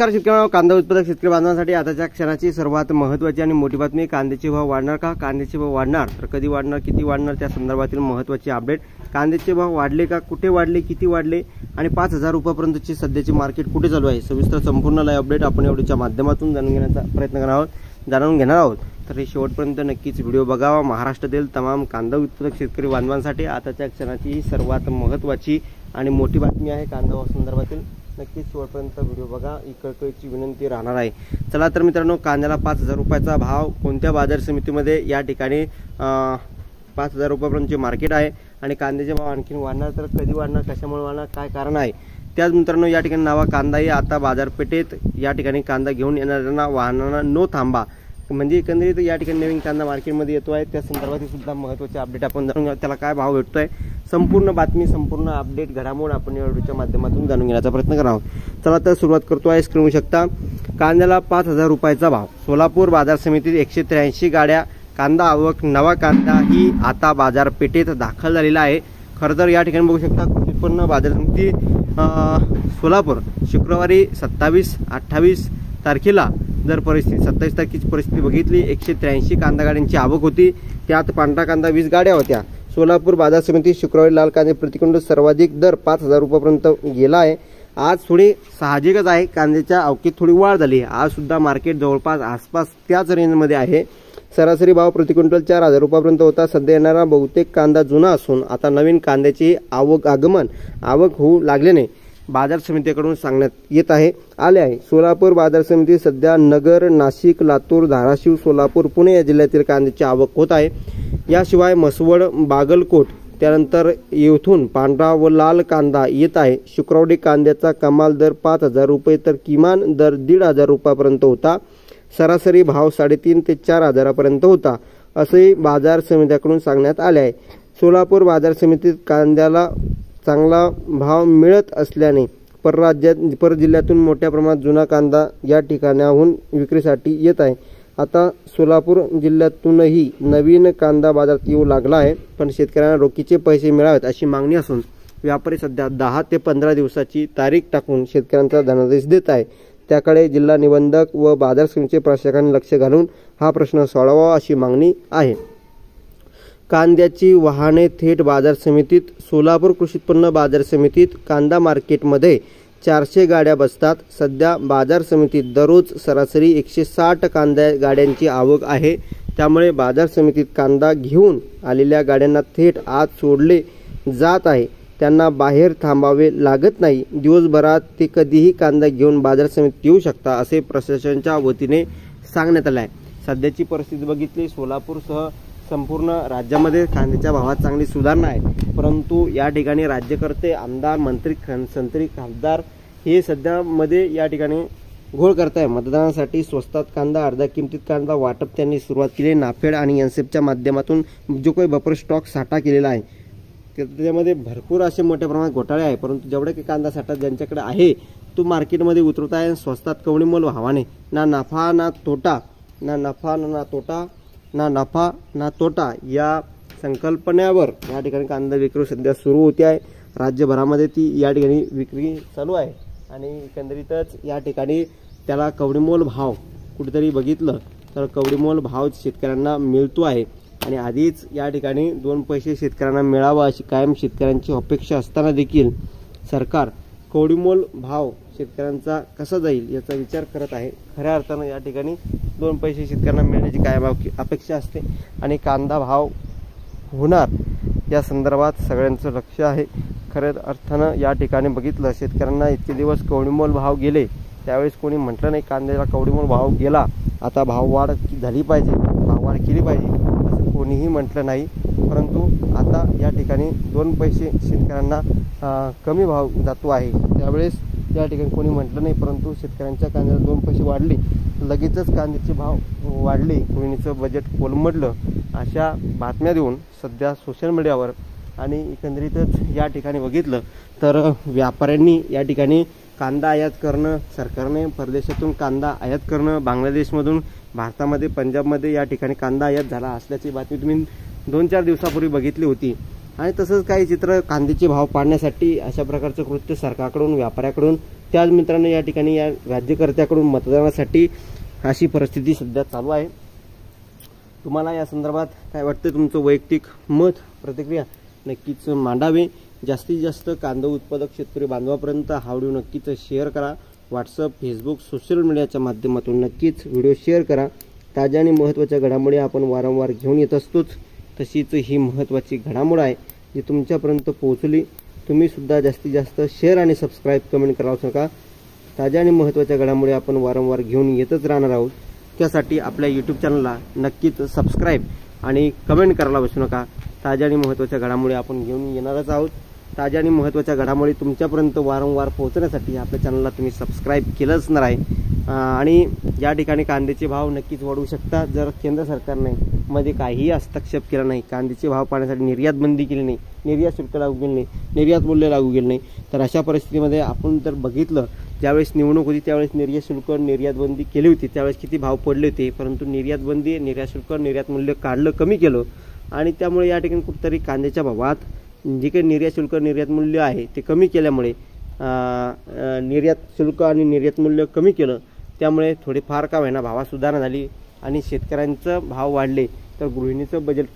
नमस्कार शेतकऱ्यांनो, कांदा उत्पादक शेतकरी बांधवांसाठी आताच्या क्षणाची सर्वात महत्त्वाची आणि मोठी बातमी. कांद्याचे भाव वाढणार का? कांद्याचे भाव वाढणार तर कधी वाढणार, किती वाढणार, त्या संदर्भातील महत्त्वाची अपडेट. कांद्याचे भाव वाढले का, कुठे वाढले, किती वाढले आणि 5,000 रुपयापर्यंतची सध्याची मार्केट कुठे चालू आहे, सविस्तर संपूर्ण लाईव्ह अपडेट आपण एवढीच्या माध्यमातून जाणून घेणार आहोत. तर हे शेवटपर्यंत नक्कीच व्हिडिओ बघावा. महाराष्ट्रातील तमाम कांदा उत्पादक शेतकरी बांधवांसाठी आताच्या क्षणाची ही सर्वात महत्त्वाची आणि मोठी बातमी आहे. कांदा भाव संदर्भातील नक्कीच शेवटपर्यंत व्हिडिओ बघा, इकडची विनंती राहणार आहे. चला तर मित्रांनो, कांद्याला 5,000 रुपयाचा भाव कोणत्या बाजार समितीमध्ये या ठिकाणी 5,000 रुपयापर्यंतचे मार्केट आहे आणि कांद्याचे भाव आणखी वाढणार तर कधी वाढणार, कशामुळे वाढणार, काय कारण आहे. त्याच मित्रांनो, या ठिकाणी नावा कांदाही आता बाजारपेठेत या ठिकाणी कांदा घेऊन येणाऱ्यांना वाहनांना नो थांबा, म्हणजे एकंदरीत या ठिकाणी नवीन कांदा मार्केटमध्ये येतो आहे. त्या संदर्भात सुद्धा महत्त्वाचे अपडेट आपण जाणून घेऊ. त्याला काय भाव भेटतोय, संपूर्ण बातमी, संपूर्ण अपडेट, घडामोड आपण या व्हिडिओच्या माध्यमातून जाणून घेण्याचा प्रयत्न करणार आहोत. चला तर सुरुवात करतो आहे. स्क्रीनवर शकता कांद्याला 5,000 रुपयाचा भाव. सोलापूर बाजार समितीत 183 गाड्या कांदा आवक. नवा कांदा ही आता बाजारपेठेत दाखल झालेला आहे. खरं तर या ठिकाणी बघू शकता कृषी उत्पन्न बाजार समिती सोलापूर शुक्रवारी 27-28 तारखेला जर परिस्थिती 27 तारखेची परिस्थिती बघितली, 183 कांदा गाड्यांची आवक होती. त्यात पांढरा कांदा 20 गाड्या होत्या. सोलापूर बाजार समिती शुक्रवारी लाल कांदे प्रतिक्विंटल सर्वाधिक दर 5,000 रुपयापर्यंत गेला आहे. आज थोडी साहजिकच आहे, कांद्याच्या अवकीत थोडी वाढ झाली. आज सुद्धा मार्केट जवळपास आसपास त्याच रेंजमध्ये आहे. सरासरी भाव प्रति क्विंटल 4,000 रुपयापर्यंत होता. सध्या येणारा बहुतेक कांदा जुना असून आता नवीन कांद्याची आवक होऊ लागल्याने बाजार समितीकडून सांगण्यात येत आहे. सोलापूर बाजार समिती सध्या नगर, नाशिक, लातूर, धाराशिव, सोलापूर, पुणे या जिल्ह्यातील कांद्याची आवक होत आहे. याशिवाय म्हसवड, बागलकोट, त्यानंतर येथून पांढरा व लाल कांदा येत आहे. शुक्रवारी कांद्याचा कमाल दर 5,000 रुपये तर किमान दर 1,500 रुपयापर्यंत होता. सरासरी भाव 3,500 ते 4,000 पर्यंत होता, असे बाजार समितीकडून सांगण्यात आले आहे. सोलापूर बाजार समितीत कांद्याला चांगला भाव मिळत असल्याने पर जिल्ह्यातून मोठ्या प्रमाणात जुना कांदा या ठिकाणाहून विक्रीसाठी येत आहे. आता सोलापूर जिल्ह्यातूनही नवीन कांदा बाजारात येऊ लागला आहे, पण शेतकऱ्यांना रोखीचे पैसे मिळावेत अशी मागणी असून व्यापारी सध्या 10 ते 15 दिवसाची तारीख टाकून शेतकऱ्यांचा धनादेश देत आहे. त्याकडे जिल्हा निबंधक व बाजार समितीचे प्रशासकांनी लक्ष घालून हा प्रश्न सोडवावा अशी मागणी आहे. कांद्याची वाहने थेट बाजार समितीत. सोलापूर कृषी उत्पन्न बाजार समितीत कांदा मार्केटमध्ये 400 गाड्या बसतात. सध्या बाजार समितीत दररोज सरासरी 160 कांदा गाड्यांची आवक आहे. त्यामुळे बाजार समितीत कांदा घेऊन आलेल्या गाड्यांना थेट आत सोडले जात आहे. त्यांना बाहेर थांबावे लागत नाही. दिवसभरात ते कधीही कांदा घेऊन बाजार समितीत येऊ शकता असे प्रशासनाच्या वतीने सांगण्यात आले आहे. सध्याची परिस्थिती बघितली, सोलापूरसह संपूर्ण राज्यामध्ये कांद्याच्या भावात चांगली सुधारणा आहे. परंतु या ठिकाणी राज्यकर्ते, आमदार, मंत्री, संत्री, खासदार हे सध्यामध्ये या ठिकाणी घोळ करताय. मतदानासाठी स्वस्तात कांदा, अर्ध्या किमतीत कांदा वाटप त्यांनी सुरुवात केली. नाफेड आणि एनसेफच्या माध्यमातून जो काही बफर स्टॉक साठा केलेला आहे त्यामध्ये भरपूर असे मोठ्या प्रमाणात घोटाळे आहे. परंतु जेवढा काही कांदा साठा ज्यांच्याकडे आहे तो मार्केटमध्ये उतरत आहे. स्वस्तात कवडीमोल भावाने ना नफा ना तोटा, ना नफा ना तोटा या संकल्पनेवर या ठिकाणी कांदा विक्री सध्या सुरू होते आहे. राज्यभरामध्ये ती या ठिकाणी विक्री चालू आहे आणि एकंदरीतच या ठिकाणी त्याला कवडीमोल भाव कुठेतरी बघितलं तर कवडीमोल भाव शेतकऱ्यांना मिळतो आहे. आणि आधीच या ठिकाणी 2 पैसे शेतकऱ्यांना मिळावा अशी कायम शेतकऱ्यांची अपेक्षा असताना देखील सरकार कवडीमोल भाव शेतकऱ्यांचा कसा जाईल याचा विचार करत आहे. खऱ्या अर्थानं या ठिकाणी 2 पैसे शेतकऱ्यांना मिळण्याची कायम अपेक्षा असते आणि कांदा भाव होणार या संदर्भात सगळ्यांचं लक्ष आहे. खऱ्या अर्थानं या ठिकाणी बघितलं, शेतकऱ्यांना इतके दिवस कवडीमोल भाव गेले, त्यावेळेस कोणी म्हटलं नाही कांद्याला कवडीमोल भाव गेला, आता भाववाढ झाली पाहिजे, भाववाढ केली पाहिजे असं कोणीही म्हटलं नाही. परंतु आता या ठिकाणी 2 पैसे शेतकऱ्यांना कमी भाव जातो आहे. त्यावेळेस या ठिकाणी कोणी म्हटलं नाही, परंतु शेतकऱ्यांच्या कांद्याला 2 पैसे वाढले, लगेचच कांद्याचे भाव वाढले, कोणीचं बजेट कोलमडलं अशा बातम्या देऊन सध्या सोशल मीडियावर आणि एकंदरीतच या ठिकाणी बघितलं तर व्यापाऱ्यांनी या ठिकाणी कांदा आयात करणं, सरकारने परदेशातून कांदा आयात करणं, बांगलादेशमधून भारतामध्ये, पंजाबमध्ये या ठिकाणी कांदा आयात झाला असल्याची बातमी तुम्ही 2-4 दिवसापूर्वी बघितली होती. आणि तसंच काही चित्र कांद्याचे भाव पाडण्यासाठी अशा प्रकारचं कृत्य सरकारकडून, व्यापाऱ्याकडून त्याच मित्रांनो या ठिकाणी या राज्यकर्त्याकडून मतदानासाठी अशी परिस्थिती सध्या चालू आहे। तुम्हाला या संदर्भात काय वाटतं? तुमचं वैयक्तिक मत प्रतिक्रिया नक्कीच मांडावे। जास्तीत जास्त कांदा उत्पादक शेतकरी बांधवापर्यंत हा व्हिडिओ नक्कीच शेअर करा। व्हॉट्सअप, फेसबुक, सोशल मीडियाच्या माध्यमातून नक्कीच व्हिडिओ शेअर करा। ताज्या आणि महत्त्वाच्या घडामोडी आपण वारंवार घेऊन येत असतोच, तशीच ही महत्त्वाची घडामोड आहे जी तुमच्यापर्यंत पोहोचली। तुम्ही सुद्धा जास्तीत जास्त शेअर आणि सबस्क्राईब कमेंट करावं नका। ताज्या आणि महत्त्वाच्या घडामोडी आपण वारंवार घेऊन येतच राहणार आहोत। त्यासाठी आपल्या यूट्यूब चॅनलला नक्कीच सबस्क्राईब आणि कमेंट करायला विसरू नका। ताज्या आणि महत्त्वाच्या घडामोडी आपण घेऊन येणारच आहोत। ताज्या आणि महत्त्वाच्या घडामोडी तुमच्यापर्यंत वारंवार पोहोचण्यासाठी आपल्या चॅनलला तुम्ही सबस्क्राईब केलं असणार आहे। आणि या ठिकाणी कांद्याचे भाव नक्कीच वाढवू शकतात जर केंद्र सरकारने मध्ये काहीही हस्तक्षेप केला नाही, कांद्याचे भाव पाहण्यासाठी निर्यात बंदी केली नाही, निर्यात शुल्क लागू केले नाही, निर्यात मूल्य लागू केले नाही, तर अशा परिस्थितीमध्ये आपण जर बघितलं ज्यावेळेस निवडणूक होती त्यावेळेस निर्यात शुल्क निर्यात बंदी केली होती, त्यावेळेस किती भाव पडले होते, परंतु निर्यात बंदी, निर्यात शुल्क, निर्यात मूल्य काढलं, कमी केलं आणि त्यामुळे या ठिकाणी कुठेतरी कांद्याच्या भावात जे काही निर्यात शुल्क निर्यात मूल्य आहे ते कमी केल्यामुळे निर्यात शुल्क आणि निर्यात मूल्य कमी केलं, त्यामुळे थोडीफार का होईना भावात सुधारणा झाली आणि शेतकऱ्यांचं भाव वाढले तर गृहिणीचं बजेट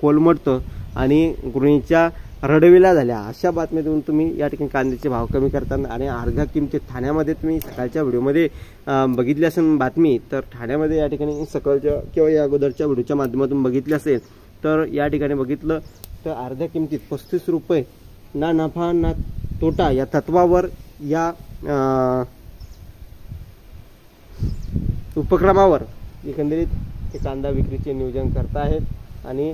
कोलमडतं आणि गृहिणीच्या रडविल्या झाल्या। अशा बातमीतून तुम्ही या ठिकाणी कांद्याचे भाव कमी करताना आणि अर्ध्या किमतीत ठाण्यामध्ये तुम्ही सकाळच्या व्हिडिओमध्ये बघितली असेल बातमी, तर ठाण्यामध्ये या ठिकाणी सकाळच्या किंवा या अगोदरच्या व्हिडिओच्या माध्यमातून बघितली असेल तर या ठिकाणी बघितलं तर अर्ध्या किमतीत 35 रुपये ना नफा ना तोटा या तत्वावर या उपक्रमावर एकंदरीत ते कांदा विक्रीचे नियोजन करत आहेत आणि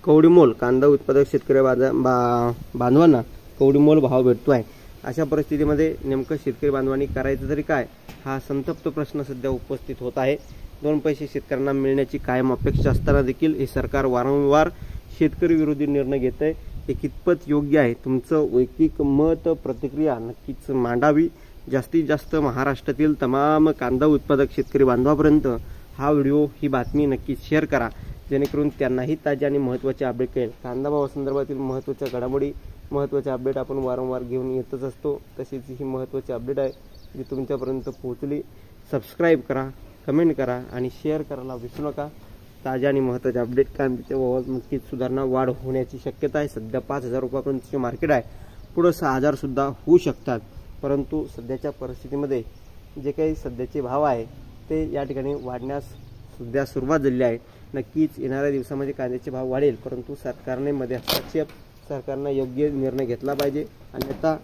कवडीमोल कांदा उत्पादक शेतकरी बांधवांना कवडीमोल भाव भेटतो आहे। अशा परिस्थितीमध्ये नेमकं शेतकरी बांधवांनी करायचं तरी काय, हा संतप्त प्रश्न सध्या उपस्थित होत आहे। 2 पैसे शेतकऱ्यांना मिळण्याची कायम अपेक्षा असताना देखील हे सरकार वारंवार शेतकरी विरोधी निर्णय घेत आहे। हे कितपत योग्य आहे? तुमचं वैयक्तिक मत प्रतिक्रिया नक्कीच मांडावी। जास्तीत जास्त महाराष्ट्रातील तमाम कांदा उत्पादक शेतकरी बांधवापर्यंत हा व्हिडिओ ही बातमी नक्कीच शेअर करा, जेणेकरून त्यांनाही ताज्या आणि महत्त्वाचे अपडेट कळेल। कांदा भावासंदर्भातील महत्त्वाच्या घडामोडी, महत्त्वाचे अपडेट आपण वारंवार घेऊन येतच असतो, तशीच ही महत्त्वाची अपडेट आहे जी तुमच्यापर्यंत पोहोचली। सबस्क्राईब करा, कमेंट करा आणि शेअर करायला विसरू नका। ताज्या आणि महत्त्वाचे अपडेट कांद्याच्या भावात नक्कीच सुधारणा वाढ होण्याची शक्यता आहे। सध्या 5,000 रुपयापर्यंतचे मार्केट आहे, पुढे 6,000 सुद्धा होऊ शकतात, परंतु सध्याच्या परिस्थितीमध्ये जे काही सध्याचे भाव आहे ते या ठिकाणी वाढण्यास सध्या सुरुवात झाली आहे। नक्कीच येणाऱ्या दिवसामध्ये कांद्याचे भाव वाढेल, परंतु सरकारने मध्ये हस्तक्षेप, सरकारने योग्य निर्णय घेतला पाहिजे, अन्यथा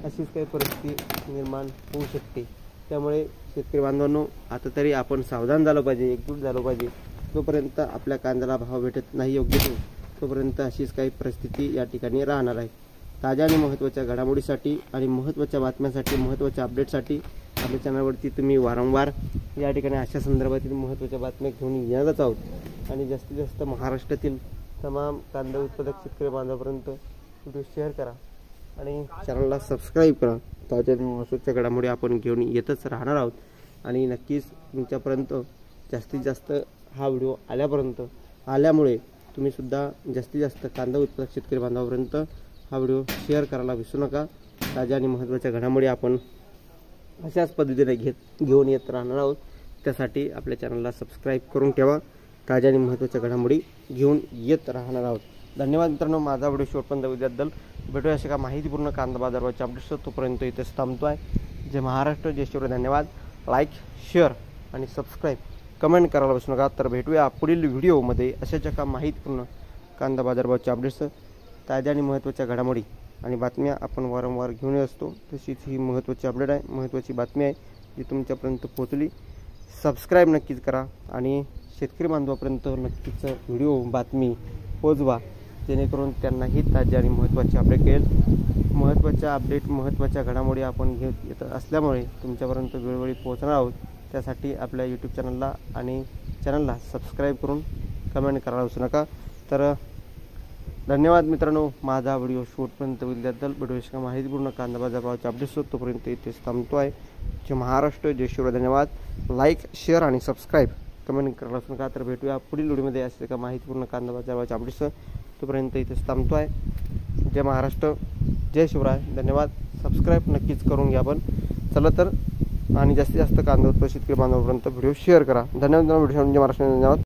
अशीच काही परिस्थिती निर्माण होऊ शकते। त्यामुळे शेतकरी बांधवांनो आता तरी आपण सावधान झालं पाहिजे, एकजूट झालं पाहिजे। जोपर्यंत आपल्या कांद्याला भाव भेटत नाही योग्य तोपर्यंत अशीच काही परिस्थिती या ठिकाणी राहणार आहे। ताज्या आणि महत्त्वाच्या घडामोडीसाठी आणि महत्त्वाच्या बातम्यांसाठी, महत्त्वाच्या अपडेटसाठी आपल्या चॅनलवरती तुम्ही वारंवार या ठिकाणी अशा संदर्भातील महत्त्वाच्या बातम्या घेऊन येणारच आहोत आणि जास्तीत जास्त महाराष्ट्रातील तमाम कांदा उत्पादक शेतकरी बांधवापर्यंत व्हिडिओ शेअर करा आणि चॅनलला सबस्क्राईब करा। ताज्या आणि महत्त्वाच्या घडामोडी आपण घेऊन येतच राहणार आहोत आणि नक्कीच तुमच्यापर्यंत जास्तीत जास्त हा व्हिडिओ आल्यामुळे तुम्ही सुद्धा जास्तीत जास्त कांदा उत्पादक शेतकरी बांधवापर्यंत हा व्हिडिओ शेअर करायला विसरू नका। ताज्या आणि महत्त्वाच्या घडामोडी आपण अशाच पद्धतीने घेऊन येत राहणार आहोत, त्यासाठी आपल्या चॅनलला सबस्क्राईब करून ठेवा। ताज्या आणि महत्त्वाच्या घडामोडी घेऊन येत राहणार आहोत। धन्यवाद मित्रांनो, माझा व्हिडिओ शेवटपर्यंत बघितल्याबद्दल। भेटूया अशा का माहितीपूर्ण कांदा बाजारभावाच्या अपडेट्स, तोपर्यंत इथेच थांबतोय। जय महाराष्ट्र, जय शिवराय। धन्यवाद। लाईक, शेअर आणि सबस्क्राईब कमेंट करायला विसरू नका। तर भेटूया पुढील व्हिडिओमध्ये अशाच का माहितीपूर्ण कांदा बाजारभावाच्या अपडेट्स, ताज्या आणि महत्त्वाच्या घडामोडी आणि बातम्या आपण वारंवार घेऊन असतो, तशीच ही महत्त्वाची अपडेट आहे, महत्त्वाची बातमी आहे जी तुमच्यापर्यंत पोहोचली। सबस्क्राईब नक्कीच करा आणि शेतकरी बांधवापर्यंत नक्कीच व्हिडिओ बातमी पोहोचवा, जेणेकरून त्यांनाही ताज्या आणि महत्त्वाचे अपडेट कळेल। महत्त्वाच्या अपडेट, महत्त्वाच्या घडामोडी आपण घेत येत असल्यामुळे तुमच्यापर्यंत वेळोवेळी पोहोचणार आहोत। त्यासाठी आपल्या यूट्यूब चॅनलला सबस्क्राईब करून कमेंट करायला विसरू नका। तर धन्यवाद मित्रांनो, माझा व्हिडिओ शेवटपर्यंत बघितल्याबद्दल। भेटूया माहितीपूर्ण कांदा बाजारभावाचे अपडेट्स, तोपर्यंत इथेच थांबतोय। जय महाराष्ट्र, जय शिवराय। धन्यवाद। लाईक, शेअर आणि सबस्क्राईब कमेंट करायला विसरू नका। तर भेटूया पुढील व्हिडिओमध्ये असे का माहितीपूर्ण कांदा बाजारभावाचे अपडेट्स, तोपर्यंत इथेच थांबतोय। जय महाराष्ट्र, जय शिवराय। धन्यवाद। सबस्क्राईब नक्कीच करून घ्या. पण चला तर आणि जास्तीत जास्त कांदा उत्पादक शेतकरी बांधवांपर्यंत व्हिडिओ शेअर करा. धन्यवाद. व्हिडिओ म्हणजे महाराष्ट्र धन्यवाद.